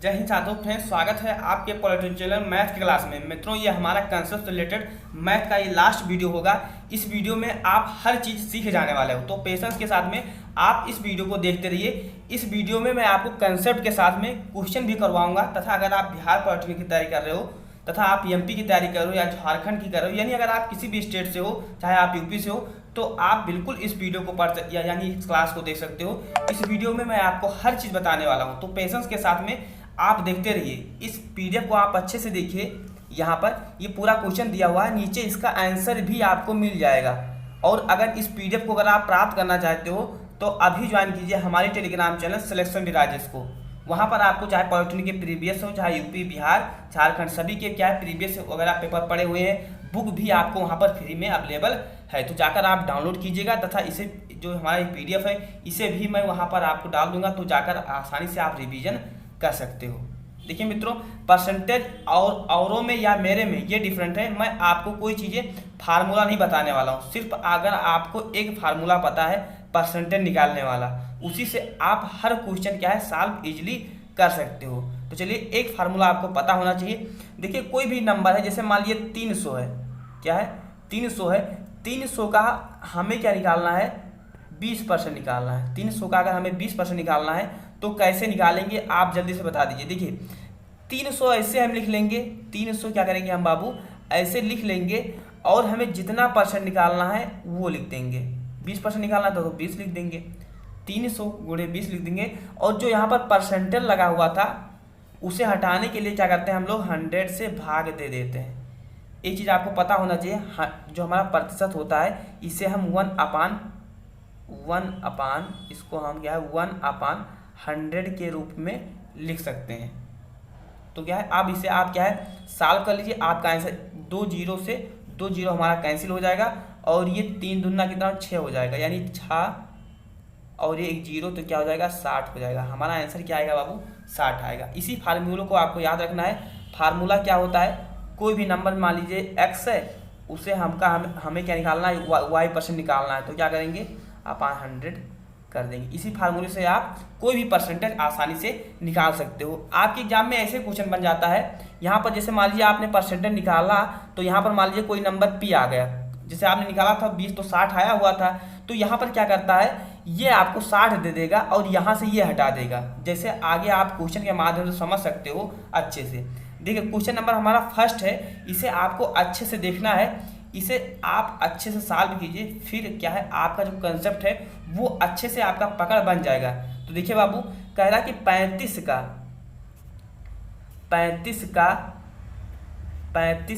जय हिंद साथियों, फ्रेंड्स स्वागत है आपके पॉलिटिकल चैनल मैथ की क्लास में। मित्रों, ये हमारा कंसेप्ट से रिलेटेड मैथ का ये लास्ट वीडियो होगा। इस वीडियो में आप हर चीज़ सीख जाने वाले हो, तो पेशेंस के साथ में आप इस वीडियो को देखते रहिए। इस वीडियो में मैं आपको कंसेप्ट के साथ में क्वेश्चन भी करवाऊंगा, तथा अगर आप बिहार पॉलिटिकल की तैयारी कर रहे हो तथा आप एमपी की तैयारी कर रहे हो या झारखंड की कर रहे हो, यानी अगर आप किसी भी स्टेट से हो, चाहे आप यूपी से हो, तो आप बिल्कुल इस वीडियो को पढ़ यानी इस क्लास को देख सकते हो। इस वीडियो में मैं आपको हर चीज़ बताने वाला हूँ, तो पेशेंस के साथ में आप देखते रहिए। इस पीडीएफ को आप अच्छे से देखिए। यहाँ पर ये पूरा क्वेश्चन दिया हुआ है, नीचे इसका आंसर भी आपको मिल जाएगा। और अगर इस पीडीएफ को अगर आप प्राप्त करना चाहते हो तो अभी ज्वाइन कीजिए हमारे टेलीग्राम चैनल सिलेक्शन डिराइजेस को। वहाँ पर आपको चाहे पॉलिटेक्निक के प्रीवियस हो, चाहे यूपी, बिहार, झारखंड, सभी के क्या है प्रीवियस वगैरह पेपर पड़े हुए हैं, बुक भी आपको वहाँ पर फ्री में अवेलेबल है। तो जाकर आप डाउनलोड कीजिएगा, तथा इसे जो हमारा पीडीएफ है इसे भी मैं वहाँ पर आपको डाल दूंगा, तो जाकर आसानी से आप रिवीजन कर सकते हो। देखिए मित्रों, परसेंटेज और औरों में या मेरे में ये डिफरेंट है। मैं आपको कोई चीज़ें फार्मूला नहीं बताने वाला हूँ, सिर्फ अगर आपको एक फार्मूला पता है परसेंटेज निकालने वाला, उसी से आप हर क्वेश्चन क्या है सॉल्व इजीली कर सकते हो। तो चलिए, एक फार्मूला आपको पता होना चाहिए। देखिए, कोई भी नंबर है, जैसे मान लीजिए 300 है, क्या है 300 है। 300 का हमें क्या निकालना है, 20% निकालना है। 300 का अगर हमें 20% निकालना है तो कैसे निकालेंगे, आप जल्दी से बता दीजिए। देखिए, 300 ऐसे हम लिख लेंगे, 300 क्या करेंगे हम बाबू ऐसे लिख लेंगे, और हमें जितना परसेंट निकालना है वो लिख देंगे। 20% निकालना था तो 20 लिख देंगे, 300 गुणे 20 लिख देंगे। और जो यहाँ पर परसेंटेज लगा हुआ था उसे हटाने के लिए क्या करते हैं हम लोग, 100 से भाग दे देते हैं। एक चीज़ आपको पता होना चाहिए, जो हमारा प्रतिशत होता है इसे हम 1/1 इसको हम क्या है 1/100 के रूप में लिख सकते हैं। तो क्या है, अब इसे आप क्या है सॉल्व कर लीजिए। आपका आंसर 2 जीरो से 2 जीरो हमारा कैंसिल हो जाएगा, और ये 3 दूना कितना 6 हो जाएगा, यानी 6 और ये 1 जीरो, तो क्या हो जाएगा 60 हो जाएगा। हमारा आंसर क्या आएगा बाबू, 60 आएगा। इसी फार्मूले को आपको याद रखना है। फार्मूला क्या होता है, कोई भी नंबर मान लीजिए x है, उसे हमें क्या निकालना है, y% निकालना है, तो क्या करेंगे अपन 100 कर देंगे। इसी फार्मूले से आप कोई भी परसेंटेज आसानी से निकाल सकते हो। आपके एग्जाम में ऐसे क्वेश्चन बन जाता है, यहाँ पर जैसे मान लीजिए आपने परसेंटेज निकाला, तो यहाँ पर मान लीजिए कोई नंबर p आ गया, जैसे आपने निकाला था 20 तो 60 आया हुआ था, तो यहाँ पर क्या करता है, ये आपको 60 दे देगा और यहाँ से ये हटा देगा। जैसे आगे आप क्वेश्चन के माध्यम से समझ सकते हो अच्छे से। देखिए, क्वेश्चन नंबर हमारा फर्स्ट है, इसे आपको अच्छे से देखना है, इसे आप अच्छे से सॉल्व कीजिए, फिर क्या है आपका जो कंसेप्ट है वो अच्छे से आपका पकड़ बन जाएगा। तो देखिए बाबू, कह रहा कि 35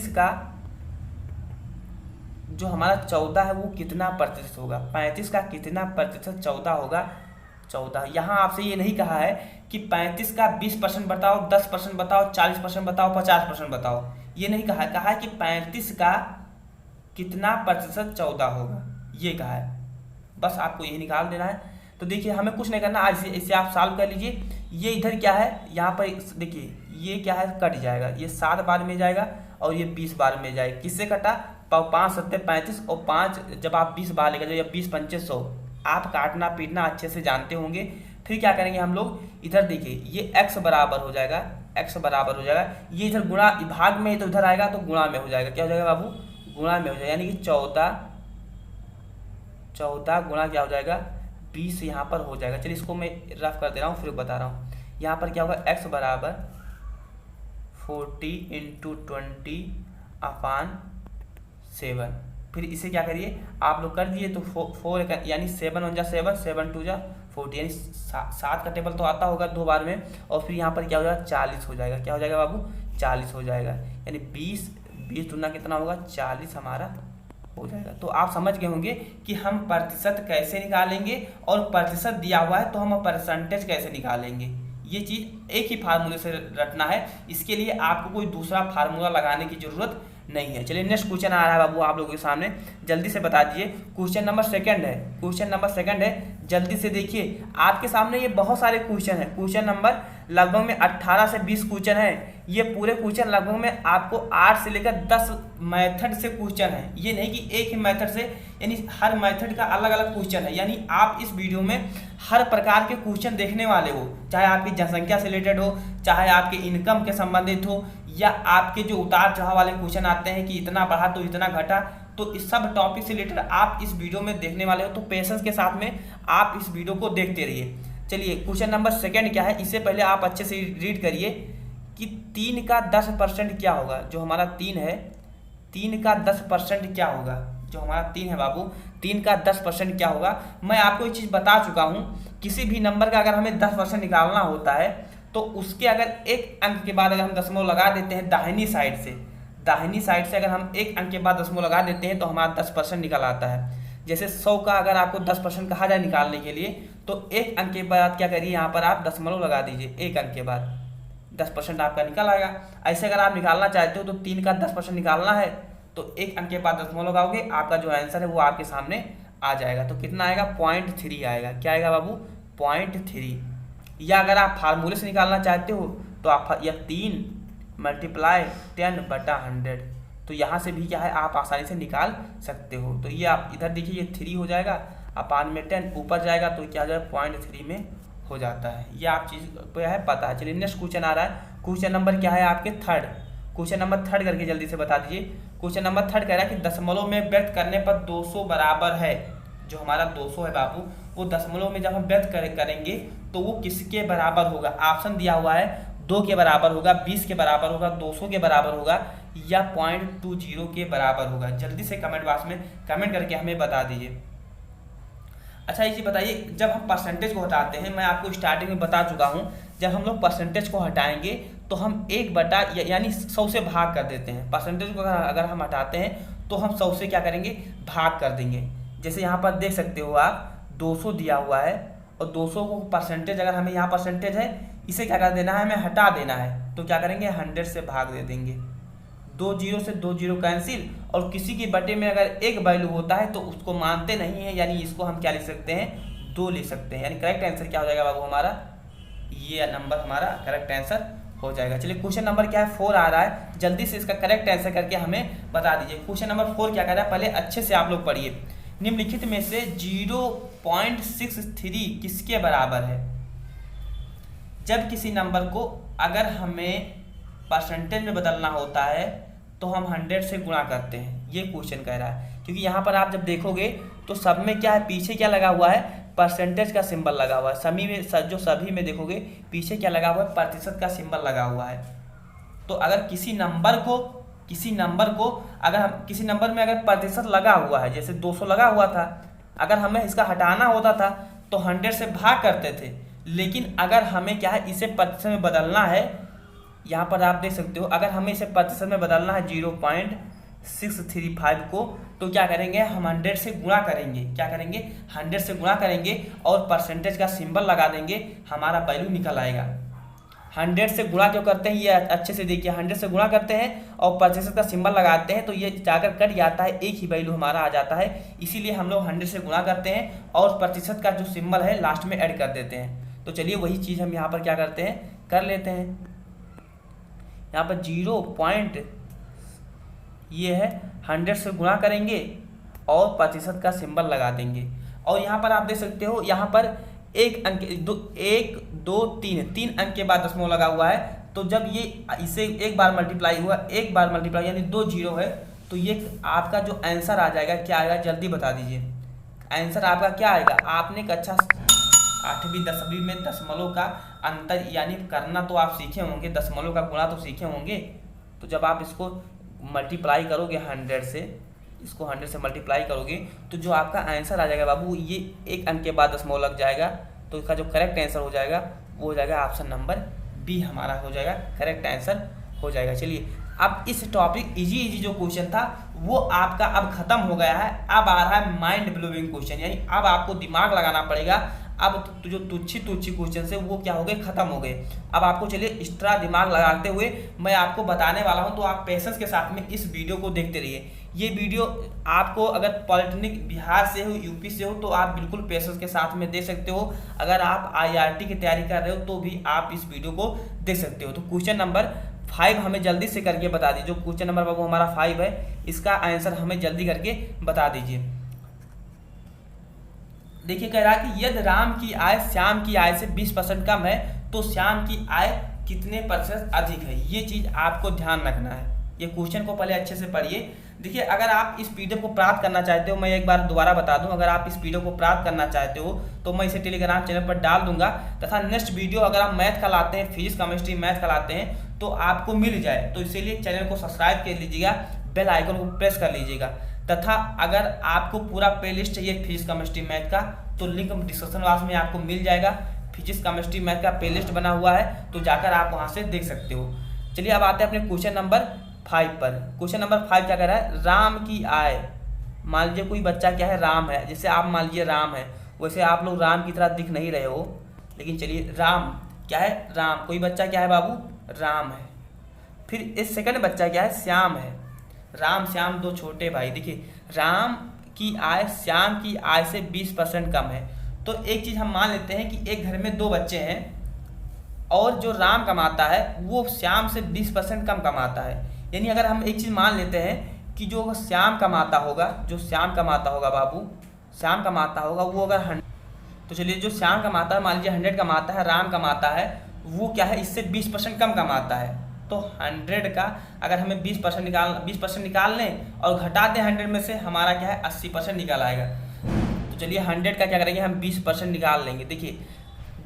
का जो हमारा 14 है वो कितना प्रतिशत होगा। 35 का कितना प्रतिशत 14 होगा, 14। यहाँ आपसे ये नहीं कहा है कि 35 का 20% बताओ, 10% बताओ, 40% बताओ, 50% बताओ, ये नहीं कहा है कि 35 का कितना प्रतिशत 14 होगा, ये कहा है। बस आपको यही निकाल देना है। तो देखिए, हमें कुछ नहीं करना, आज इसे आप सॉल्व कर लीजिए। ये इधर क्या है, यहाँ पर देखिए ये क्या है कट जाएगा, ये 7 बार में जाएगा और ये 20 बार में जाएगा। किससे कटा, 5 7 35 और 5 जब आप 20 बार लेकर जाओ, 20 5 100, आप काटना पीटना अच्छे से जानते होंगे। फिर क्या करेंगे हम लोग, इधर देखिए ये x बराबर हो जाएगा, ये इधर गुणा भाग में तो इधर आएगा तो गुणा में हो जाएगा। क्या हो जाएगा बाबू, गुणा में हो जाएगा, यानी कि 14 गुणा क्या हो जाएगा 20 यहाँ पर हो जाएगा। चलिए इसको मैं रफ कर दे रहा हूँ, फिर बता रहा हूँ। यहाँ पर क्या होगा, x बराबर 40 × 20/7। फिर इसे क्या करिए आप लोग कर दिए, तो 4 यानी 7 1 जा 7, 7 2 जा 40, यानी 7 का टेबल तो आता होगा 2 बार में। और फिर यहाँ पर क्या हो जाएगा 40 हो जाएगा। क्या हो जाएगा बाबू, 40 हो जाएगा, यानी 20 दूना कितना होगा 40 हमारा हो जाएगा। तो आप समझ गए होंगे कि हम प्रतिशत कैसे निकालेंगे, और प्रतिशत दिया हुआ है तो हम परसेंटेज कैसे निकालेंगे। ये चीज़ एक ही फार्मूले से रटना है, इसके लिए आपको कोई दूसरा फार्मूला लगाने की जरूरत नहीं है। चलिए नेक्स्ट क्वेश्चन आ रहा है बाबू आप लोगों के सामने, जल्दी से बता दीजिए। क्वेश्चन नंबर सेकंड है, जल्दी से देखिए, आपके सामने ये बहुत सारे क्वेश्चन है। क्वेश्चन नंबर लगभग में 18 से 20 क्वेश्चन है। ये पूरे क्वेश्चन लगभग में आपको 8 से लेकर 10 मेथड से क्वेश्चन है। ये नहीं कि एक ही मेथड से, यानी हर मेथड का अलग अलग क्वेश्चन है। यानी आप इस वीडियो में हर प्रकार के क्वेश्चन देखने वाले हो, चाहे आपकी जनसंख्या से रिलेटेड हो, चाहे आपके इनकम के संबंधित हो, या आपके जो उतार चढ़ाव वाले क्वेश्चन आते हैं कि इतना बढ़ा तो इतना घटा, तो इस सब टॉपिक से रिलेटेड आप इस वीडियो में देखने वाले हो। तो पेशेंस के साथ में आप इस वीडियो को देखते रहिए। चलिए, क्वेश्चन नंबर सेकंड क्या है, इससे पहले आप अच्छे से रीड करिए कि 3 का 10% क्या होगा। जो हमारा 3 है, 3 का 10% क्या होगा। जो हमारा 3 है बाबू, 3 का 10% क्या होगा। मैं आपको एक चीज़ बता चुका हूँ, किसी भी नंबर का अगर हमें 10% निकालना होता है तो उसके अगर एक अंक के बाद अगर हम दशमलव लगा देते हैं दाहिनी साइड से अगर हम एक अंक के बाद दशमलव लगा देते हैं तो हमारा 10% निकल आता है। जैसे 100 का अगर आपको 10% कहा जाए निकालने के लिए, तो एक अंक के बाद क्या करिए, यहाँ पर आप दशमलव लगा दीजिए, एक अंक के बाद 10% आपका निकल आएगा। ऐसे अगर आप निकालना चाहते हो तो 3 का 10% निकालना है तो एक अंक के बाद दशमलव लगाओगे, आपका जो आंसर है वो आपके सामने आ जाएगा। तो कितना आएगा, 0.3 आएगा। क्या आएगा बाबू, 0.3। या अगर आप फार्मूले से निकालना चाहते हो तो आप या 3 × 10/100, तो यहाँ से भी क्या है आप आसानी से निकाल सकते हो। तो ये आप इधर देखिए, ये 3 हो जाएगा, अपान में 10 ऊपर जाएगा तो क्या हो जाएगा 0.3 में हो जाता है। ये आप चीज़ को है पता है। चलिए नेक्स्ट क्वेश्चन आ रहा है। क्वेश्चन नंबर क्या है आपके थर्ड। क्वेश्चन नंबर थर्ड करके जल्दी से बता दीजिए। क्वेश्चन नंबर थर्ड कह रहा है कि दशमलव में व्यक्त करने पर 200 बराबर है। जो हमारा 200 है बाबू, वो दशमलव में जब हम व्यक्त करेंगे तो वो किसके बराबर होगा। ऑप्शन दिया हुआ है, 2 के बराबर होगा, 20 के बराबर होगा, 200 के बराबर होगा, या 0.20 के बराबर होगा। जल्दी से कमेंट बॉक्स में कमेंट करके हमें बता दीजिए। अच्छा, ये बताइए, जब हम परसेंटेज को हटाते हैं, मैं आपको स्टार्टिंग में बता चुका हूँ, जब हम लोग परसेंटेज को हटाएंगे तो हम 1 यानी 100 से भाग कर देते हैं। परसेंटेज को अगर हम हटाते हैं तो हम 100 से क्या करेंगे, भाग कर देंगे। जैसे यहाँ पर देख सकते हो आप, 200 दिया हुआ है और 200 को परसेंटेज, अगर हमें यहाँ परसेंटेज है, इसे क्या कर देना है, हमें हटा देना है। तो क्या करेंगे, 100 से भाग दे देंगे। 2 0 से 2 0 कैंसिल, और किसी की बटे में अगर एक वैल्यू होता है तो उसको मानते नहीं है, यानी इसको हम क्या लिख सकते हैं, 2 लिख सकते हैं। यानी करेक्ट आंसर क्या हो जाएगा बाबू हमारा, ये नंबर हमारा करेक्ट आंसर हो जाएगा। चलिए, क्वेश्चन नंबर क्या है, 4 आ रहा है। जल्दी से इसका करेक्ट आंसर करके हमें बता दीजिए। क्वेश्चन नंबर 4 क्या कह रहा है, पहले अच्छे से आप लोग पढ़िए। निम्नलिखित में से 0.63 किसके बराबर है। जब किसी नंबर को अगर हमें परसेंटेज में बदलना होता है तो हम 100 से गुणा करते हैं, ये क्वेश्चन कह रहा है। क्योंकि यहाँ पर आप जब देखोगे तो सब में क्या है, पीछे क्या लगा हुआ है, परसेंटेज का सिंबल लगा हुआ है। सभी में देखोगे पीछे क्या लगा हुआ है, प्रतिशत का सिंबल लगा हुआ है। तो अगर किसी नंबर में अगर प्रतिशत लगा हुआ है, जैसे 200 लगा हुआ था, अगर हमें इसका हटाना होता था तो 100 से भाग करते थे। लेकिन अगर हमें क्या है, इसे प्रतिशत में बदलना है, यहाँ पर आप देख सकते हो, अगर हमें इसे प्रतिशत में बदलना है 0.635 को, तो क्या करेंगे, हम 100 से गुणा करेंगे। क्या करेंगे, 100 से गुणा करेंगे और परसेंटेज का सिंबल लगा देंगे, हमारा वैल्यू निकल आएगा। 100 से गुणा क्यों करते हैं, ये अच्छे से देखिए। 100 से गुणा करते हैं और प्रतिशत का सिंबल लगाते हैं तो ये जाकर कट जाता है, एक ही वैल्यू हमारा आ जाता है। इसीलिए हम लोग 100 से गुणा करते हैं और प्रतिशत का जो सिंबल है लास्ट में ऐड कर देते हैं। तो चलिए, वही चीज़ हम यहाँ पर क्या करते हैं, कर लेते हैं। यहाँ पर 0. ये है, 100 से गुणा करेंगे और प्रतिशत का सिंबल लगा देंगे। और यहाँ पर आप देख सकते हो, यहाँ पर 1 अंक 1 2 3 अंक के बाद दशमलव लगा हुआ है। तो जब ये इसे एक बार मल्टीप्लाई हुआ, एक बार मल्टीप्लाई यानी 2 0 है, तो ये आपका जो आंसर आ जाएगा, क्या आएगा, जल्दी बता दीजिए। आंसर आपका क्या आएगा, आपने कक्षा 8वीं 10वीं में दशमलव का अंतर यानी करना तो आप सीखे होंगे, दशमलव का गुणा तो सीखे होंगे। तो जब आप इसको मल्टीप्लाई करोगे 100 से, इसको 100 से मल्टीप्लाई करोगे तो जो आपका आंसर आ जाएगा बाबू, ये एक अंक के बाद दशमलव लग जाएगा। तो इसका जो करेक्ट आंसर हो जाएगा वो हो जाएगा ऑप्शन नंबर बी, हमारा हो जाएगा करेक्ट आंसर हो जाएगा। चलिए, अब इस टॉपिक इजी जो क्वेश्चन था वो आपका अब खत्म हो गया है। अब आ रहा है माइंड ब्लोइंग क्वेश्चन, यानी अब आपको दिमाग लगाना पड़ेगा। अब तो जो तुच्छी क्वेश्चन से वो क्या हो गए, खत्म हो गए। अब आपको चलिए एक्स्ट्रा दिमाग लगाते हुए मैं आपको बताने वाला हूं, तो आप पेशेंस के साथ में इस वीडियो को देखते रहिए। ये वीडियो आपको अगर पॉलिटेक्निक बिहार से हो, यूपी से हो, तो आप बिल्कुल पेशेंस के साथ में दे सकते हो। अगर आप IRT की तैयारी कर रहे हो तो भी आप इस वीडियो को देख सकते हो। तो क्वेश्चन नंबर 5 हमें जल्दी से करके बता दीजिए। जो क्वेश्चन नंबर बाबू हमारा 5 है, इसका आंसर हमें जल्दी करके बता दीजिए। देखिए कह रहा है कि यदि राम की आय श्याम की आय से 20% कम है तो श्याम की आय कितने % अधिक है। ये चीज़ आपको ध्यान रखना है। ये क्वेश्चन को पहले अच्छे से पढ़िए। देखिए अगर आप इस PDF को प्राप्त करना चाहते हो, मैं एक बार दोबारा बता दूं, अगर आप इस PDF को प्राप्त करना चाहते हो तो मैं इसे टेलीग्राम चैनल पर डाल दूंगा, तथा नेक्स्ट वीडियो अगर आप मैथ का लाते हैं, फिजिक्स केमिस्ट्री मैथ का लाते हैं तो आपको मिल जाए। तो इसीलिए चैनल को सब्सक्राइब कर लीजिएगा, बेल आइकन को प्रेस कर लीजिएगा। तथा अगर आपको पूरा प्लेलिस्ट चाहिए फिजिक्स केमिस्ट्री मैथ का तो लिंक डिस्क्रिप्शन बॉक्स में आपको मिल जाएगा। फिजिक्स केमिस्ट्री मैथ का प्लेलिस्ट बना हुआ है, तो जाकर आप वहां से देख सकते हो। चलिए अब आते हैं अपने क्वेश्चन नंबर 5 पर। क्वेश्चन नंबर 5 क्या कह रहा है, राम की आय। मान लीजिए कोई बच्चा क्या है, राम है। जैसे आप मान लीजिए राम है, वैसे आप लोग राम की तरह दिख नहीं रहे हो, लेकिन चलिए राम क्या है, राम। कोई बच्चा क्या है बाबू, राम है। फिर इस सेकंड बच्चा क्या है, श्याम है। राम श्याम दो छोटे भाई। देखिए राम की आय श्याम की आय से 20% कम है। तो एक चीज़ हम मान लेते हैं कि एक घर में 2 बच्चे हैं और जो राम कमाता है वो श्याम से 20% कम कमाता है। यानी अगर हम एक चीज़ मान लेते हैं कि जो श्याम कमाता होगा, बाबू श्याम कमाता होगा वो अगर 100, तो चलिए जो श्याम कमाता है मान लीजिए 100 कमाता है, राम कमाता है वो क्या है, इससे 20% कम कमाता है। तो 100 का अगर हमें 20% निकाल लें और घटा दें 100 में से, हमारा क्या है 80% निकल आएगा। तो चलिए 100 का क्या करेंगे हम 20% निकाल लेंगे। देखिए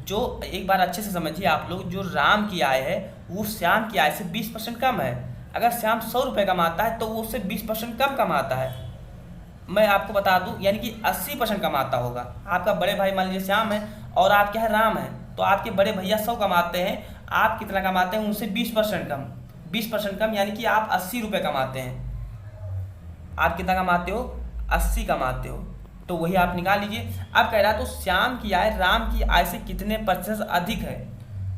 जो एक बार अच्छे से समझिए आप लोग, जो राम की आय है वो श्याम की आय से 20% कम है। अगर श्याम 100 रुपये कमाता है तो वो उससे 20% कम कमाता है। मैं आपको बता दूं यानी कि 80% कमाता होगा। आपका बड़े भाई मान लीजिए श्याम है और आप क्या है राम है, तो आपके बड़े भैया 100 कमाते हैं, आप कितना कमाते हैं उनसे 20% कम। 20% कम यानी कि आप 80 रुपये कमाते हैं। आप कितना कमाते हो, 80 कमाते हो। तो वही आप निकाल लीजिए। अब कह रहा है तो श्याम की आय राम की आय से कितने % अधिक है।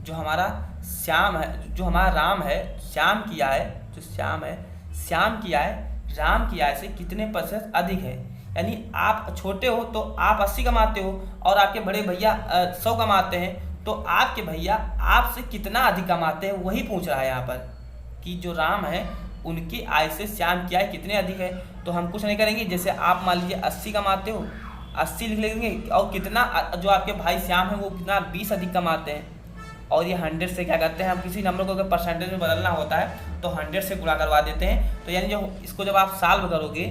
जो हमारा श्याम है, जो हमारा राम है, श्याम की आय, जो श्याम है, श्याम की आय राम की आय से कितने % अधिक है। यानी आप छोटे हो तो आप 80 कमाते हो और आपके बड़े भैया 100 कमाते हैं, तो आपके भैया आपसे कितना अधिक कमाते हैं वही पूछ रहा है यहाँ पर, कि जो राम है उनकी आय से श्याम की आय कितने अधिक है। तो हम कुछ नहीं करेंगे, जैसे आप मान लीजिए 80 कमाते हो, 80 लिख लेंगे, और कितना जो आपके भाई श्याम है वो कितना 20 अधिक कमाते हैं। और ये 100 से क्या करते हैं, हम किसी नंबर को अगर परसेंटेज में बदलना होता है तो 100 से गुणा करवा देते हैं। तो यानी जो इसको जब आप सॉल्व करोगे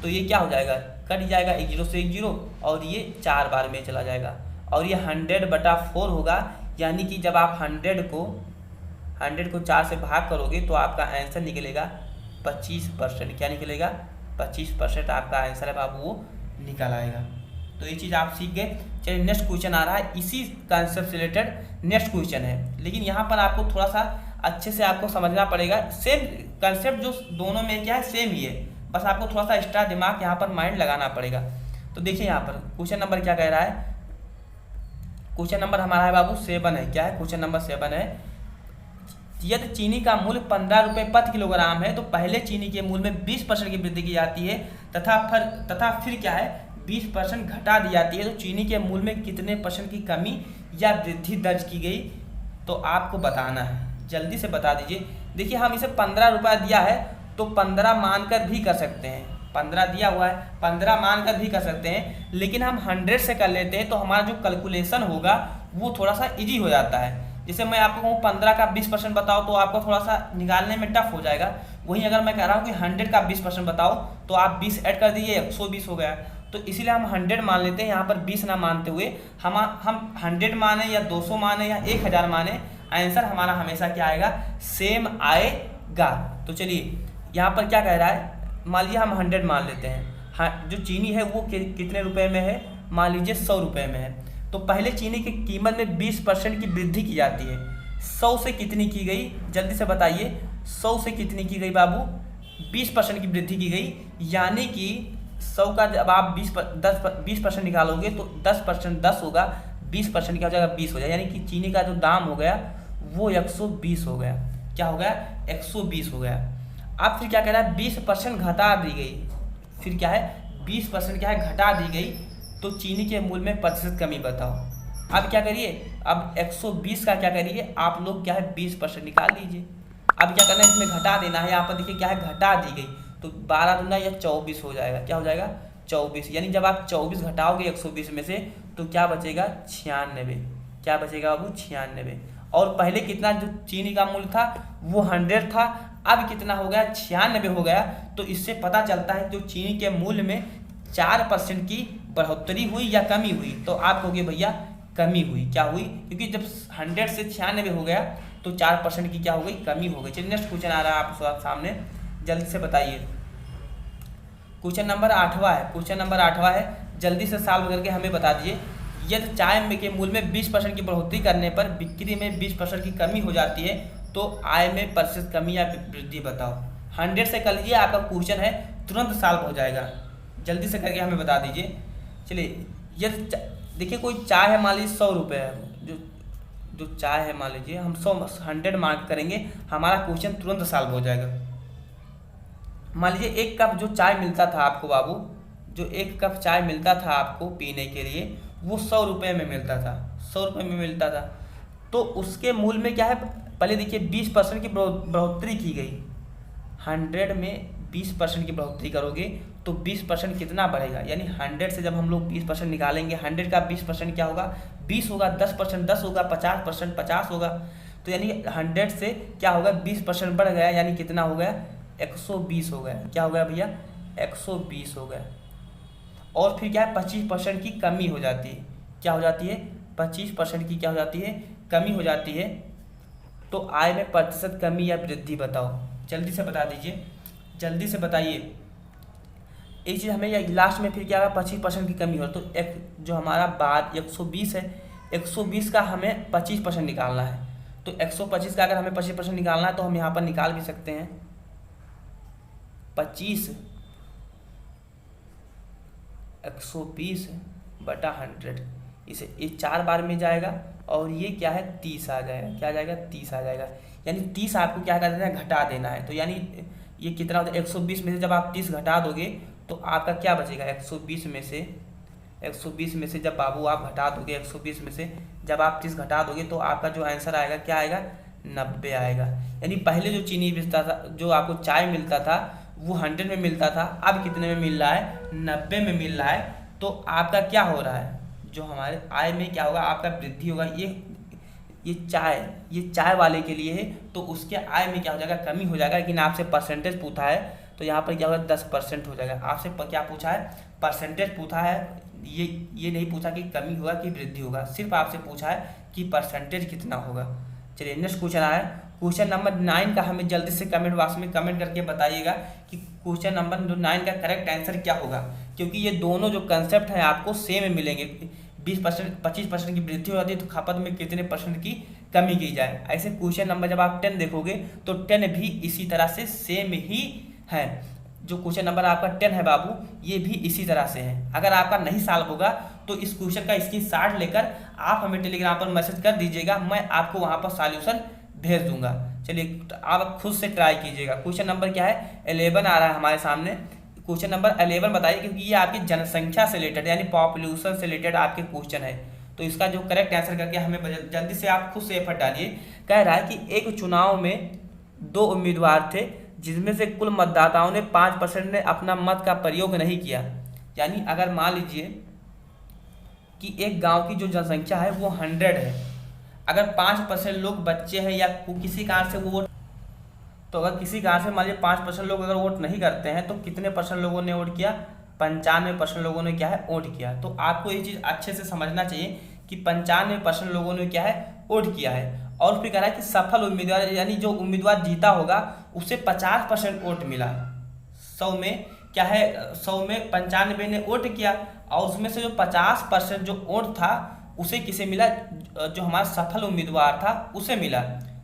तो ये क्या हो जाएगा, कट जाएगा, 1 0 से 1 0, और ये 4 बार में चला जाएगा और ये 100/4 होगा। यानी कि जब आप 100 को 4 से भाग करोगे तो आपका आंसर निकलेगा 25%। क्या निकलेगा, 25% आपका आंसर है बाबू, वो निकल आएगा। तो ये चीज़ आप सीख गए। चलिए नेक्स्ट क्वेश्चन आ रहा है, इसी कंसेप्ट से रिलेटेड नेक्स्ट क्वेश्चन है, लेकिन यहाँ पर आपको थोड़ा सा अच्छे से आपको समझना पड़ेगा। सेम कंसेप्ट जो दोनों में क्या है सेम ही है, बस आपको थोड़ा सा एक्स्ट्रा दिमाग यहाँ पर माइंड लगाना पड़ेगा। तो देखिए यहाँ पर क्वेश्चन नंबर क्या कह रहा है, क्वेश्चन नंबर हमारा है बाबू 7 है। क्या है, क्वेश्चन नंबर 7 है, यदि चीनी का मूल्य 15 रुपये प्रति किलोग्राम है तो पहले चीनी के मूल्य में 20% की वृद्धि की जाती है तथा फिर क्या है 20% घटा दी जाती है, तो चीनी के मूल्य में कितने % की कमी या वृद्धि दर्ज की गई। तो आपको बताना है, जल्दी से बता दीजिए। देखिए हम इसे 15 रुपये दिया है तो 15 मानकर भी कर सकते हैं, 15 दिया हुआ है 15 मानकर भी कर सकते हैं, लेकिन हम 100 से कर लेते हैं तो हमारा जो कैलकुलेशन होगा वो थोड़ा सा इजी हो जाता है। जैसे मैं आपको कहूँ 15 का 20% बताओ तो आपको थोड़ा सा निकालने में टफ हो जाएगा। वहीं अगर मैं कह रहा हूँ कि 100 का 20% बताओ तो आप 20 ऐड कर दीजिए, 120 हो गया। तो इसीलिए हम 100 मान लेते हैं, यहाँ पर 20 ना मानते हुए हम 100 माने या 200 माने या 1000 माने, आंसर हमारा हमेशा क्या आएगा, सेम आएगा। तो चलिए यहाँ पर क्या कह रहा है, मान लीजिए हम 100 मान लेते हैं। हाँ, जो चीनी है वो कितने रुपए में है, मान लीजिए 100 रुपये में है। तो पहले चीनी की कीमत में 20% की वृद्धि की जाती है। 100 से कितनी की गई, जल्दी से बताइए, 100 से कितनी की गई बाबू, 20% की वृद्धि की गई। यानी कि 100 का जब आप 20% निकालोगे तो 10% 10 होगा, 20% क्या हो जाएगा 20 हो जाएगा। यानी कि चीनी का जो दाम हो गया वो 120 हो गया। क्या हो गया, 120 हो गया। अब फिर क्या कह रहा है 20% घटा दी गई, फिर क्या है 20% क्या है घटा दी गई, तो चीनी के मूल्य में प्रतिशत कमी बताओ। अब क्या करिए, अब 120 का क्या करिए आप लोग क्या है 20% निकाल लीजिए। अब क्या करना है इसमें घटा देना है, यहाँ पर देखिए क्या है घटा दी गई, तो 12 दूना या 24 हो जाएगा, क्या हो जाएगा 24, यानी जब आप 24 घटाओगे 120 में से तो क्या बचेगा 96, क्या बचेगा बाबू 96। और पहले कितना जो चीनी का मूल्य था वो 100 था, अब कितना हो गया 96 हो गया। तो इससे पता चलता है जो चीनी के मूल्य में 4% की बढ़ोतरी हुई या कमी हुई, तो आप कहोगे भैया कमी हुई, क्या हुई, क्योंकि जब 100 से 96 हो गया तो 4% की क्या हो गई कमी हो गई। चलिए नेक्स्ट क्वेश्चन आ रहा है आप सामने, जल्दी से बताइए। क्वेश्चन नंबर 8वां है, क्वेश्चन नंबर 8वां है, जल्दी से सॉल्व करके हमें बता दीजिए। यदि चाय में के मूल्य में 20% की बढ़ोतरी करने पर बिक्री में 20% की कमी हो जाती है तो आय में प्रतिशत कमी या वृद्धि बताओ। 100 से कर लीजिए, आपका क्वेश्चन है तुरंत सॉल्व हो जाएगा, जल्दी से करके हमें बता दीजिए। चलिए यदि देखिए कोई चाय है मान लीजिए 100 रुपये है, जो चाय है मान लीजिए हम 100 मार्क करेंगे, हमारा क्वेश्चन तुरंत सॉल्व हो जाएगा। मान लीजिए एक कप जो चाय मिलता था आपको बाबू, जो एक कप चाय मिलता था आपको पीने के लिए वो 100 रुपये में मिलता था, 100 रुपये में मिलता था, तो उसके मूल्य में क्या है पहले देखिए 20% की बढ़ोतरी की गई। 100 में 20% की बढ़ोतरी करोगे तो 20% कितना बढ़ेगा, यानी 100 से जब हम लोग 20% निकालेंगे, 100 का 20% क्या होगा 20 होगा, 10% 10 होगा, 50% 50 होगा, तो यानी 100 से क्या होगा 20% बढ़ गया, यानी कितना हो गया 120 हो गया, क्या हो गया भैया 120 हो गया। और फिर क्या है 25% की कमी हो जाती है, क्या हो जाती है 25% की क्या हो जाती है कमी हो जाती है, तो आय में प्रतिशत कमी या वृद्धि बताओ। जल्दी से बता दीजिए, जल्दी से बताइए। एक चीज़ हमें लास्ट में फिर क्या होगा 25% की कमी हो, तो एक जो हमारा बाद 120 है, 120 का हमें 25% निकालना है, तो 125 का अगर हमें 25% निकालना है तो हम यहाँ पर निकाल भी सकते हैं 25 120 बटा 100, इसे ये 4 बार में जाएगा और ये क्या है 30 आ जाएगा, क्या आ जाएगा 30 आ जाएगा, यानी 30 आपको क्या कर देना है घटा देना है, तो यानी ये कितना होता है 120 में से जब आप 30 घटा दोगे तो आपका क्या बचेगा 120 में से जब बाबू आप घटा दोगे 120 में से जब आप 30 घटा दोगे तो आपका जो आंसर आएगा क्या आएगा 90 आएगा। यानी पहले जो चीनी बेचता था, जो आपको चाय मिलता था वो 100 में मिलता था, अब कितने में मिल रहा है 90 में मिल रहा है, तो आपका क्या हो रहा है जो हमारे आय में क्या होगा आपका वृद्धि होगा। ये चाय वाले के लिए है तो उसके आय में क्या हो जाएगा कमी हो जाएगा, लेकिन आपसे परसेंटेज पूछा है तो यहाँ पर क्या होगा 10% हो जाएगा। आपसे क्या पूछा है परसेंटेज पूछा है, ये नहीं पूछा कि कमी होगा कि वृद्धि होगा, सिर्फ आपसे पूछा है कि परसेंटेज कितना होगा। चलिए नेक्स्ट क्वेश्चन आया है, क्वेश्चन नंबर 9 का हमें जल्दी से कमेंट बॉक्स में कमेंट करके बताइएगा कि क्वेश्चन नंबर 9 का करेक्ट आंसर क्या होगा, क्योंकि ये दोनों जो कंसेप्ट हैं आपको सेम मिलेंगे। 20% 25% की वृद्धि हो जाती है तो खपत में कितने % की कमी की जाए। ऐसे क्वेश्चन नंबर जब आप 10 देखोगे तो 10 भी इसी तरह से सेम ही है। जो क्वेश्चन नंबर आपका 10 है बाबू ये भी इसी तरह से है। अगर आपका नहीं सॉल्व होगा तो इस क्वेश्चन का स्क्रीनशॉट लेकर आप हमें टेलीग्राम पर मैसेज कर दीजिएगा, मैं आपको वहाँ पर सॉल्यूशन भेज दूंगा। चलिए आप खुद से ट्राई कीजिएगा। क्वेश्चन नंबर क्या है 11 आ रहा है हमारे सामने। क्वेश्चन नंबर 11 बताइए, क्योंकि ये आपकी जनसंख्या से रिलेटेड यानी पॉपुलेशन से रिलेटेड आपके क्वेश्चन है, तो इसका जो करेक्ट आंसर करके हमें जल्दी से आप खुद से एफर्ट डालिए। कह रहा है कि एक चुनाव में 2 उम्मीदवार थे जिसमें से कुल मतदाताओं ने 5% ने अपना मत का प्रयोग नहीं किया। यानी अगर मान लीजिए कि एक गांव की जो जनसंख्या है वो 100 है, अगर 5% लोग बच्चे हैं या किसी कारण से वो वोट, तो अगर किसी कारण से मान लीजिए 5% लोग अगर वोट नहीं करते हैं तो कितने % लोगों ने वोट किया 95% लोगों ने क्या है वोट किया। तो आपको ये चीज़ अच्छे से समझना चाहिए कि 95% लोगों ने क्या है वोट किया है। और फिर कह रहा है कि सफल उम्मीदवार यानी जो उम्मीदवार जीता होगा उसे 50% वोट मिला। 100 में क्या है 100 में 95 ने वोट किया और उसमें से जो 50% जो वोट था उसे किसे मिला, जो हमारा सफल उम्मीदवार था उसे मिला।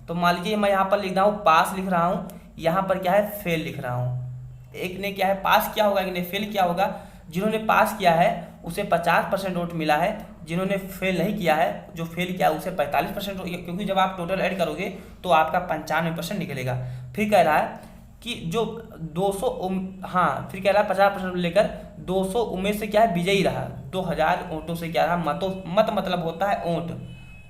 तो मान लीजिए मैं यहाँ पर लिख रहा हूँ पास लिख रहा हूँ, यहाँ पर क्या है फेल लिख रहा हूँ। एक ने क्या है पास किया होगा, एक ने फेल किया होगा। जिन्होंने पास किया है उसे 50% वोट मिला है, जिन्होंने फेल नहीं किया है जो फेल किया उसे 45%, क्योंकि जब आप टोटल ऐड करोगे तो आपका 95% निकलेगा। फिर कह रहा है कि जो 200 हाँ फिर कह रहा है 50% लेकर 200 उम्मीद से क्या है विजयी रहा, 2000 वोटों से क्या रहा मत मतलब होता है वोट,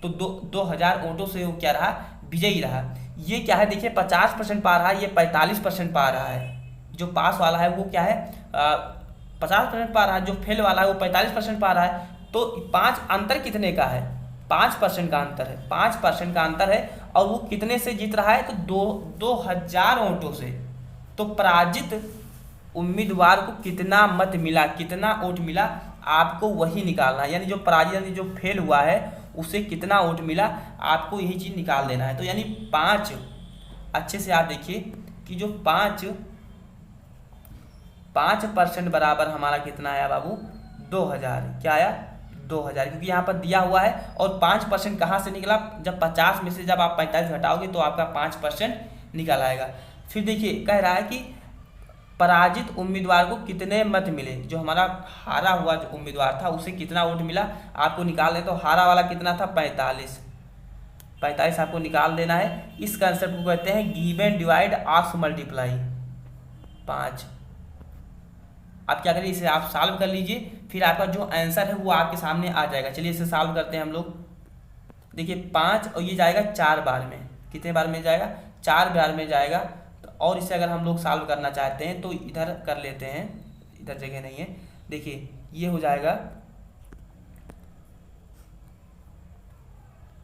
तो 2000 वोटों से वो क्या रहा विजयी रहा। ये क्या है देखिए 50% पा रहा है, ये 45% पा रहा है। जो पास वाला है वो क्या है 50% पा रहा है, जो फेल वाला है वो 45% पा रहा है। तो 5 अंतर कितने का है, 5% का अंतर है, 5% का अंतर है। और वो कितने से जीत रहा है तो 2000 वोटों से। तो पराजित उम्मीदवार को कितना मत मिला, कितना वोट मिला, आपको वही निकालना है। यानी जो पराजित यानी जो फेल हुआ है उसे कितना वोट मिला, आपको यही चीज़ निकाल देना है। तो यानी 5, अच्छे से आप देखिए कि जो 5% बराबर हमारा कितना आया बाबू 2000, क्या आया 2000, क्योंकि यहाँ पर दिया हुआ है। और 5% कहाँ से निकला, जब 50 में से जब आप 45 घटाओगे तो आपका 5% निकल आएगा। फिर देखिए कह रहा है कि पराजित उम्मीदवार को कितने मत मिले, जो हमारा हारा हुआ जो उम्मीदवार था उसे कितना वोट मिला आपको निकाल दें। तो हारा वाला कितना था 45 आपको निकाल देना है। इस कंसेप्ट को कहते हैं give and divide ask multiply 5। आप क्या करिए, इसे आप सॉल्व कर लीजिए, फिर आपका जो आंसर है वो आपके सामने आ जाएगा। चलिए इसे सॉल्व करते हैं हम लोग। देखिए 5 और ये जाएगा 4 बार में, कितने बार में जाएगा 4 बार में जाएगा। तो और इसे अगर हम लोग सॉल्व करना चाहते हैं तो इधर कर लेते हैं, इधर जगह नहीं है। देखिए ये हो जाएगा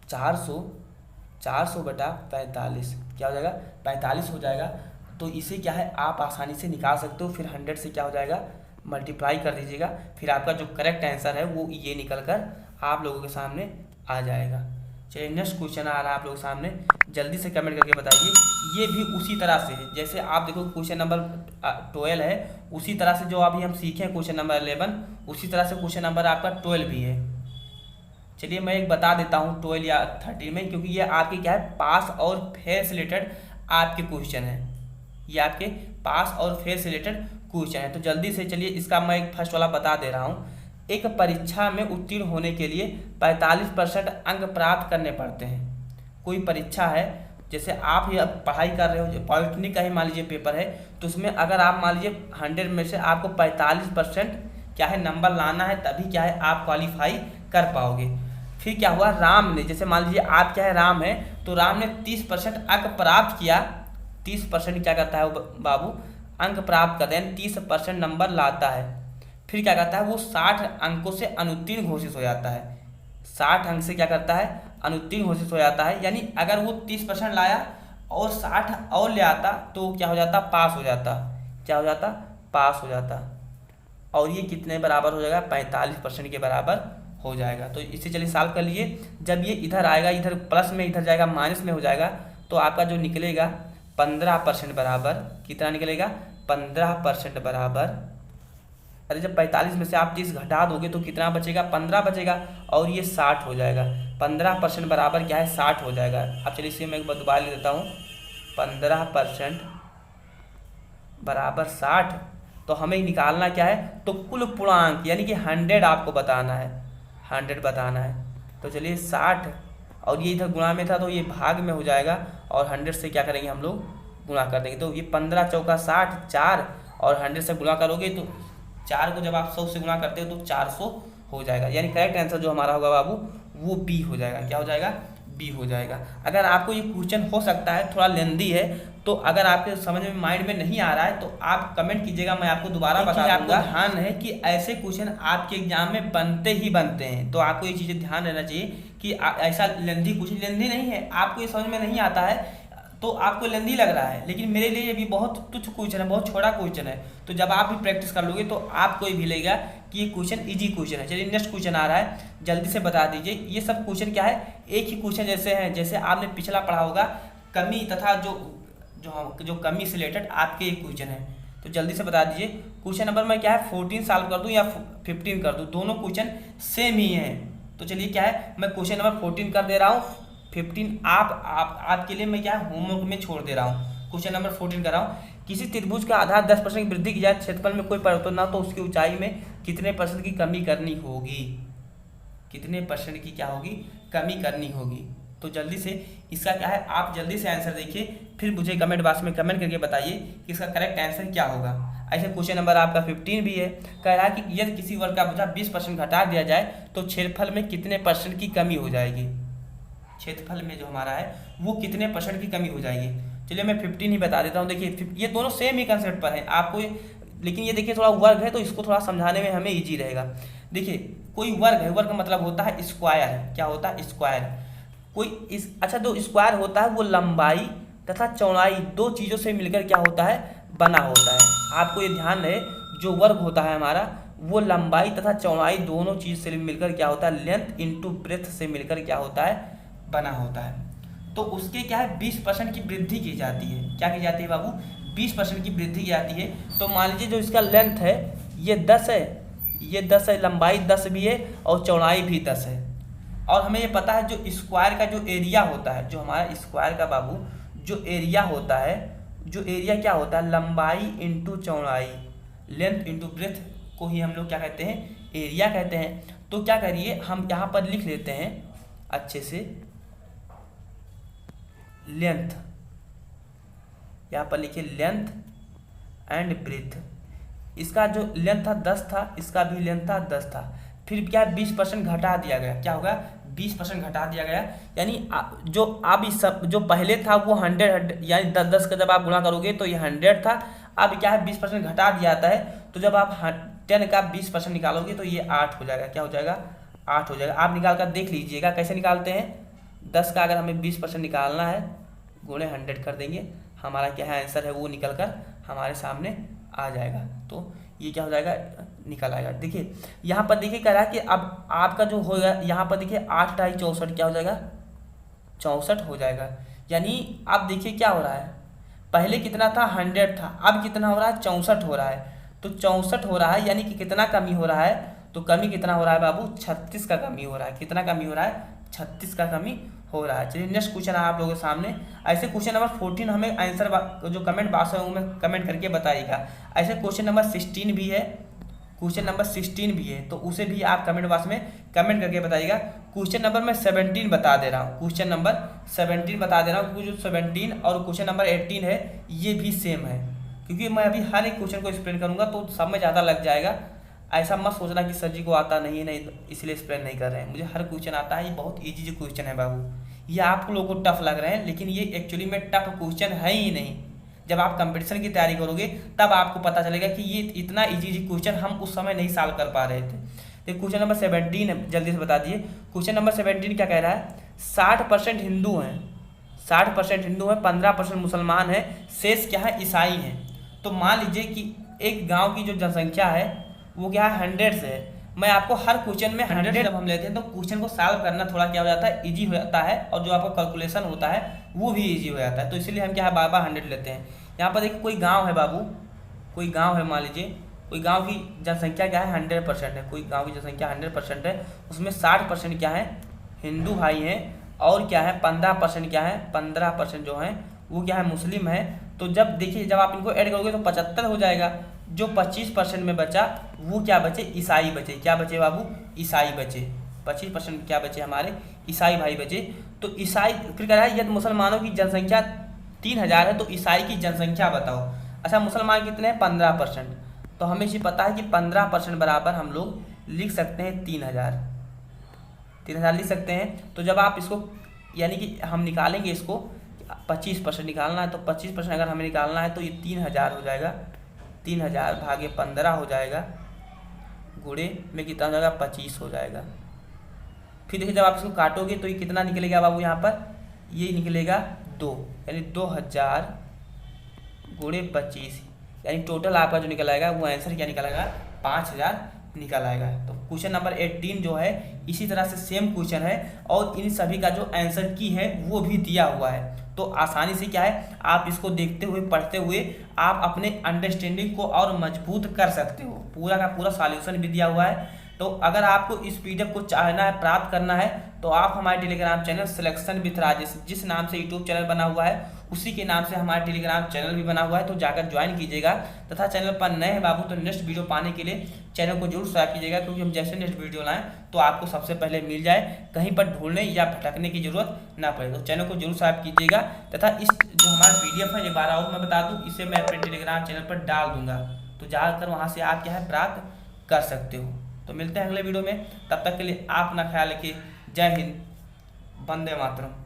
400 बटा 45, क्या हो जाएगा 45 हो जाएगा। तो इसे क्या है आप आसानी से निकाल सकते हो। फिर 100 से क्या हो जाएगा मल्टीप्लाई कर दीजिएगा, फिर आपका जो करेक्ट आंसर है वो ये निकल कर आप लोगों के सामने आ जाएगा। चलिए नेक्स्ट क्वेश्चन आ रहा है आप लोगों के सामने, जल्दी से कमेंट करके बताइए। ये भी उसी तरह से है जैसे आप देखो क्वेश्चन नंबर 12 है, उसी तरह से जो अभी हम सीखे क्वेश्चन नंबर 11, उसी तरह से क्वेश्चन नंबर आपका 12 भी है। चलिए मैं एक बता देता हूँ 12 या 13 में, क्योंकि ये आपके क्या है पास और फेल से रिलेटेड आपके क्वेश्चन है, ये आपके पास और फेल से रिलेटेड क्वेश्चन है। तो जल्दी से चलिए इसका मैं एक फर्स्ट वाला बता दे रहा हूँ। एक परीक्षा में उत्तीर्ण होने के लिए 45% अंक प्राप्त करने पड़ते हैं। कोई परीक्षा है, जैसे आप ये पढ़ाई कर रहे हो, पॉलिटेक्निक का ही मान लीजिए पेपर है, तो उसमें अगर आप मान लीजिए 100 में से आपको 45% क्या है नंबर लाना है, तभी क्या है आप क्वालिफाई कर पाओगे। फिर क्या हुआ, राम ने, जैसे मान लीजिए आप क्या है राम है, तो राम ने 30% अंक प्राप्त किया। 30% क्या करता है वो बाबू अंक प्राप्त करते हैं, 30% नंबर लाता है। फिर क्या करता है वो 60 अंकों से अनुत्तीर्ण घोषित हो जाता है। 60 अंक से क्या करता है अनुत्तीर्ण घोषित हो जाता है। यानी अगर वो 30% लाया और 60 और ले आता तो क्या हो जाता पास हो जाता, क्या हो जाता पास हो जाता। और ये कितने बराबर हो जाएगा 45% के बराबर हो जाएगा। तो इसे चलिए सॉल्व कर लिए। जब ये इधर आएगा, इधर प्लस में इधर जाएगा माइनस में हो जाएगा, तो आपका जो निकलेगा 15% बराबर कितना निकलेगा 15% बराबर। अरे जब 45 में से आप 30 घटा दोगे तो कितना बचेगा 15 बचेगा, और ये 60 हो जाएगा। 15% बराबर क्या है 60 हो जाएगा। अब चलिए इसे मैं एक बार दोबारा लिख देता हूँ, 15% बराबर 60। तो हमें निकालना क्या है तो कुल पूर्णांक, यानी कि 100 आपको बताना है, 100 बताना है। तो चलिए 60 और ये इधर गुणा में था तो ये भाग में हो जाएगा, और 100 से क्या करेंगे हम लोग गुणा कर देंगे। तो ये 15 चौका 60, 4 और 100 से गुणा करोगे तो 4 को जब आप 100 से गुणा करते हो तो 400 हो जाएगा। यानी करेक्ट आंसर जो हमारा होगा बाबू वो बी हो जाएगा। क्या हो जाएगा बी हो जाएगा। अगर आपको ये क्वेश्चन हो सकता है थोड़ा लेंदी है, तो अगर आपके समझ में माइंड में नहीं आ रहा है तो आप कमेंट कीजिएगा, मैं आपको दोबारा बता दूंगा। ध्यान है कि ऐसे क्वेश्चन आपके एग्जाम में बनते ही बनते हैं, तो आपको ये चीज़ें ध्यान रहना चाहिए कि ऐसा लेंदी क्वेश्चन लेंदी नहीं है, आपको ये समझ में नहीं आता है तो आपको लेंदी लग रहा है, लेकिन मेरे लिए ये भी बहुत तुच्छ क्वेश्चन है, बहुत छोटा क्वेश्चन है। तो जब आप भी प्रैक्टिस कर लोगे तो आपको ये भी लगेगा कि ये क्वेश्चन इजी क्वेश्चन है। चलिए नेक्स्ट क्वेश्चन आ रहा है, जल्दी से बता दीजिए। ये सब क्वेश्चन क्या है एक ही क्वेश्चन जैसे हैं, जैसे आपने पिछला पढ़ा होगा कमी तथा जो कमी से रिलेटेड आपके ये क्वेश्चन है। तो जल्दी से बता दीजिए क्वेश्चन नंबर मैं क्या है 14 सॉल्व कर दूँ या 15 कर दूँ, दोनों क्वेश्चन सेम ही हैं। तो चलिए क्या है मैं क्वेश्चन नंबर 14 कर दे रहा हूँ, 15 आपके लिए मैं क्या होमवर्क में छोड़ दे रहा हूँ। क्वेश्चन नंबर 14 कर रहा हूँ, किसी त्रिभुज का आधार 10% की वृद्धि की जाए, क्षेत्रफल में कोई परिवर्तन ना तो उसकी ऊंचाई में कितने % की कमी करनी होगी, कितने % की क्या होगी कमी करनी होगी। तो जल्दी से इसका क्या है, आप जल्दी से आंसर देखिए, फिर मुझे कमेंट बॉक्स में कमेंट करके बताइए कि इसका करेक्ट आंसर क्या होगा। ऐसे क्वेश्चन नंबर आपका 15 भी है, कह रहा है कि यदि किसी वर्ग का बोझा 20% घटा दिया जाए तो क्षेत्रफल में कितने % की कमी हो जाएगी। क्षेत्रफल में जो हमारा है वो कितने % की कमी हो जाएगी। चलिए मैं 15 ही बता देता हूँ। देखिए ये दोनों सेम ही कंसेप्ट पर है आपको, लेकिन ये देखिए थोड़ा वर्ग है तो इसको थोड़ा समझाने में हमें ईजी रहेगा। देखिए कोई वर्ग है, वर्ग का मतलब होता है स्क्वायर है। क्या होता है? स्क्वायर। कोई अच्छा जो स्क्वायर होता है वो लंबाई तथा चौड़ाई दो चीज़ों से मिलकर क्या होता है, बना होता है। आपको ये ध्यान रहे, जो वर्ग होता है हमारा वो लंबाई तथा चौड़ाई दोनों चीज़ से मिलकर क्या होता है, लेंथ इंटू ब्रेथ से मिलकर क्या होता है, बना होता है। तो उसके क्या है 20% की वृद्धि की जाती है। क्या की जाती है बाबू? 20% की वृद्धि की जाती है। तो मान लीजिए जो इसका लेंथ है ये 10 है, ये 10 है, लंबाई 10 भी है और चौड़ाई भी 10 है। और हमें ये पता है जो स्क्वायर का जो एरिया होता है, जो हमारा स्क्वायर का बाबू जो एरिया होता है, जो एरिया क्या होता है, लंबाई इंटू चौड़ाई, लेंथ इंटू ब्रेथ को ही हम लोग क्या कहते हैं, एरिया कहते हैं। तो क्या करिए हम यहाँ पर लिख लेते हैं अच्छे से, लेंथ, यहाँ पर लिखिए लेंथ एंड ब्रेथ। इसका जो लेंथ था 10 था, इसका भी लेंथ था 10 था, फिर क्या 20% घटा दिया गया। क्या होगा? 20% घटा दिया गया। यानी जो अब इस सब जो पहले था वो 100 यानी 10 का जब आप गुणा करोगे तो ये 100 था। अब क्या है 20% घटा दिया जाता है, तो जब आप 10 का 20% निकालोगे तो ये 8 हो जाएगा। क्या हो जाएगा? 8 हो जाएगा। आप निकाल कर देख लीजिएगा कैसे निकालते हैं। 10 का अगर हमें 20% निकालना है, गुणे 100 कर देंगे, हमारा क्या है आंसर है वो निकल कर हमारे सामने आ जाएगा। तो ये क्या हो जाएगा, निकल आएगा। देखिए यहाँ पर देखिए कह रहा है कि अब आपका जो होगा यहाँ पर देखिए 8 × 2 = 64, क्या हो जाएगा? 64 हो जाएगा। यानी अब देखिए क्या हो रहा है, पहले कितना था 100 था, अब कितना हो रहा है 64 हो रहा है। तो 64 हो रहा है, यानी कि कितना कमी हो रहा है, तो कमी कितना हो रहा है बाबू? 36 का कमी हो रहा है। कितना कमी हो रहा है? 36 का कमी हो रहा है। चलिए नेक्स्ट क्वेश्चन है आप लोगों के सामने। ऐसे क्वेश्चन नंबर 14 हमें आंसर जो कमेंट बॉक्स है उनमें कमेंट करके बताइएगा। ऐसे क्वेश्चन नंबर 16 भी है, क्वेश्चन नंबर 16 भी है, तो उसे भी आप कमेंट बॉक्स में कमेंट करके बताइएगा। क्वेश्चन नंबर मैं 17 बता दे रहा हूँ, क्वेश्चन नंबर 17 बता दे रहा हूँ, क्योंकि जो 17 और क्वेश्चन नंबर 18 है ये भी सेम है। क्योंकि मैं अभी हर एक क्वेश्चन को एक्सप्लेन करूँगा तो सब में ज़्यादा लग जाएगा। ऐसा मत सोचना कि सर जी को आता नहीं है, नहीं इसलिए एक्सप्लेन नहीं कर रहे हैं। मुझे हर क्वेश्चन आता है, ये बहुत इजी क्वेश्चन है बाबू। ये आप लोगों को टफ लग रहे हैं, लेकिन ये एक्चुअली में टफ क्वेश्चन है ही नहीं। जब आप कंपटीशन की तैयारी करोगे तब आपको पता चलेगा कि ये इतना इजी क्वेश्चन हम उस समय नहीं सॉल्व कर पा रहे थे। तो क्वेश्चन नंबर 17 जल्दी से बता दिए। क्वेश्चन नंबर 17 क्या कह रहा है? 60% हिंदू हैं, 60% हिंदू हैं, 15% मुसलमान हैं, शेष क्या है, ईसाई हैं। तो मान लीजिए कि एक गाँव की जो जनसंख्या है वो क्या है 100 से है। मैं आपको हर क्वेश्चन में 100 जब हम लेते हैं तो क्वेश्चन को सॉल्व करना थोड़ा क्या हो जाता है, इजी हो जाता है, और जो आपका कैलकुलेशन होता है वो भी इजी हो जाता है। तो इसलिए हम क्या है बार-बार 100 लेते हैं। यहाँ पर देखिए कोई गांव है बाबू, कोई गांव है, मान लीजिए कोई गांव की जनसंख्या क्या है 100% है, कोई गांव की जनसंख्या 100% है, उसमें 60% क्या है हिंदू भाई हैं, और क्या है 15% क्या है, 15% जो है वो क्या है मुस्लिम है। तो जब देखिए जब आप इनको ऐड करोगे तो 75 हो जाएगा। जो 25% में बचा वो क्या बचे, ईसाई बचे। क्या बचे बाबू? ईसाई बचे। 25% क्या बचे हमारे, ईसाई भाई बचे। तो ईसाई फिर कह रहा है यदि मुसलमानों की जनसंख्या 3000 है तो ईसाई की जनसंख्या बताओ। अच्छा मुसलमान कितने हैं? 15%। तो हमें ये पता है कि 15% बराबर हम लोग लिख सकते हैं 3000, 3000 लिख सकते हैं। तो जब आप इसको यानी कि हम निकालेंगे इसको 25% निकालना है, तो 25% अगर हमें निकालना है तो ये 3000 हो जाएगा। 3000 भागे 15 हो जाएगा, गुणे में कितना हो जाएगा 25 हो जाएगा। फिर देखिए जब आप इसको काटोगे तो ये कितना निकलेगा बाबू, यहाँ पर ये निकलेगा 2, यानी 2000 गुणे 25, यानी टोटल आपका जो निकल आएगा वो आंसर क्या निकल आएगा, 5000 निकल आएगा। तो क्वेश्चन नंबर 18 जो है इसी तरह से सेम क्वेश्चन है, और इन सभी का जो आंसर की है वो भी दिया हुआ है। तो आसानी से क्या है आप इसको देखते हुए पढ़ते हुए आप अपने अंडरस्टैंडिंग को और मजबूत कर सकते हो। पूरा का पूरा सॉल्यूशन भी दिया हुआ है। तो अगर आपको इस पीडीएफ को चाहना है, प्राप्त करना है, तो आप हमारे Telegram channel selection with Rajesh जिस नाम से यूट्यूब चैनल बना हुआ है उसी के नाम से हमारा टेलीग्राम चैनल भी बना हुआ है, तो जाकर ज्वाइन कीजिएगा। तथा चैनल पर नए हैं बाबू तो नेक्स्ट वीडियो पाने के लिए चैनल को जरूर सब्सक्राइब कीजिएगा, क्योंकि हम जैसे नेक्स्ट वीडियो लाएं तो आपको सबसे पहले मिल जाए, कहीं पर ढूंढने या भटकने की जरूरत ना पड़े। तो चैनल को जरूर सब्सक्राइब कीजिएगा। तथा इस जो हमारा PDF है, एक बार और मैं बता दूँ, इसे मैं अपने टेलीग्राम चैनल पर डाल दूंगा, तो जाकर वहाँ से आप क्या है प्राप्त कर सकते हो। तो मिलते हैं अगले वीडियो में, तब तक के लिए आप अपना ख्याल रखिए। जय हिंद, वंदे मातरम।